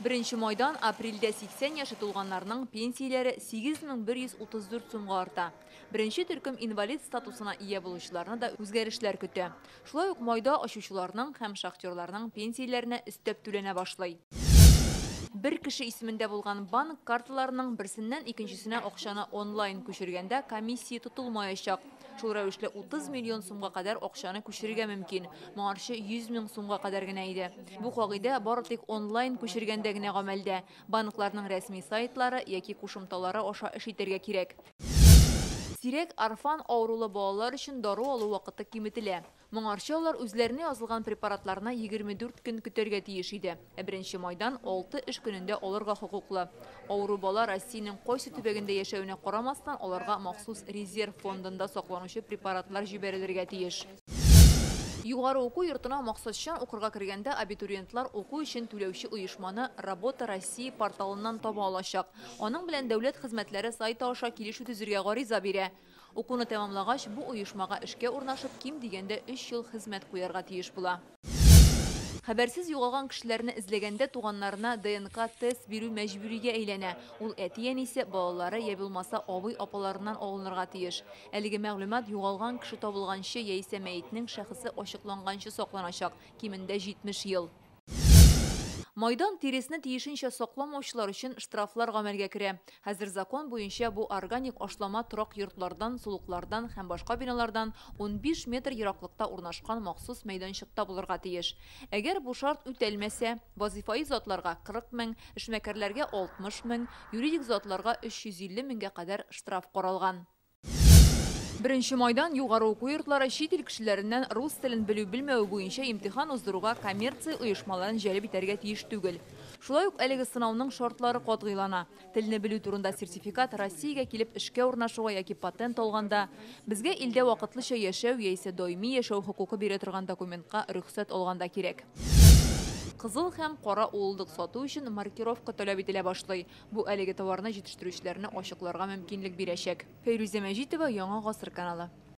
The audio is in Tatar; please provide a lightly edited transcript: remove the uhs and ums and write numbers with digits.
Birinci майдан апрелдә 80 яшы тулганнарның пенсияләре 8134 сумга арта. Беренче төркем инвалид статусына ия булучыларны да үзгәрешләр көтә. Шулай ук майда ачучыларның һәм шахтерларның пенсияләренә өстәп түләнә башлый. Bir кеше исемендә булган банк карталарының берсеннән икенчесенә акчаны онлайн күчергәндә комиссия тотылмаячак. Шул рәвешле 30 миллион сумга кадәр акчаны күчерергә мөмкин. Моңарчы 100 мең сумга кадәр генә иде. Бу кагыйдә бары тик онлайн күчергәндә генә гамәлдә. Банкларның рәсми сайтлары яки кушымталары аша эш итәргә кирәк. Сирәк арфан авырулы балалар өчен дару алу вакыты киметелә. Моңарчы алар үзләренә язылган препаратларны 24 көн көтәргә тиеш иде. Беренче майдан 6 эш көнендә алырга хокуклы. Авыру бала Россиянең кайсы төбәгендә яшәвенә карамастан аларга махсус резерв фондында сакланучы препаратлар җибәрелергә тиеш. Югары уку йортына максатчан укырга кергәндә абитуриентлар уку өчен түләүче оешманы Работа России порталыннан таба алачак. Аның белән дәүләт хезмәтләре сайты аша килешү төзергә гариза бирә. Укуны тәмамлагач, бу оешмага эшкә урнашып, ким дигәндә 3 ел хезмәт куярга тиеш була. Хәбәрсез югалган кешеләрне эзләгәндә туганнарына ДНК тест бирү мәҗбүригә әйләнә. Ул әти-әнисе, балалары я булмаса абый-апаларыннан алынырга тиеш. Әлеге мәгълүмат югалган кеше табылганчы яисә мәетнең шәхесе ачыкланганчы сакланачак, кимендә 70 ел. Майдан тиресне тиешенчә сакламаучылар өчен штрафлар гамәлгә керә. Хәзер закон буенча бу органик ашлама торак йортлардан, сулыклардан һәм башка биналардан 15 метр ераклыкта урнашкан махсус мәйданчыкта булырга тиеш. Әгәр бу шарт үтәлмәсә, вазифаи затларга 40 мең, эшмәкәрләргә 60 мең, юридик затларга 350 меңгә кадәр штраф каралган. Беренче майдан югары уку йортлары чит ил кешеләреннән рус телен белү-белмәү буенча имтихан уздыруга коммерция оешмаларын җәлеп итәргә тиеш түгел. Шулай ук әлеге сынауның шартлары катгыйлана. Телне белү турында сертификат Россиягә килеп эшкә урнашуга яки патент алганда, безгә илдә вакытлыча яшәү яисә даими яшәү хокукы бирә торган документка рөхсәт алганда кирәк. Кызыл һәм кара уылдык сату өчен маркировка таләп ителә башлый. Бу әлеге товарны җитештерүчеләрне ачыкларга мөмкинлек бирәчәк. Фәйрүзә Мәҗитова, Яңа гасыр каналы.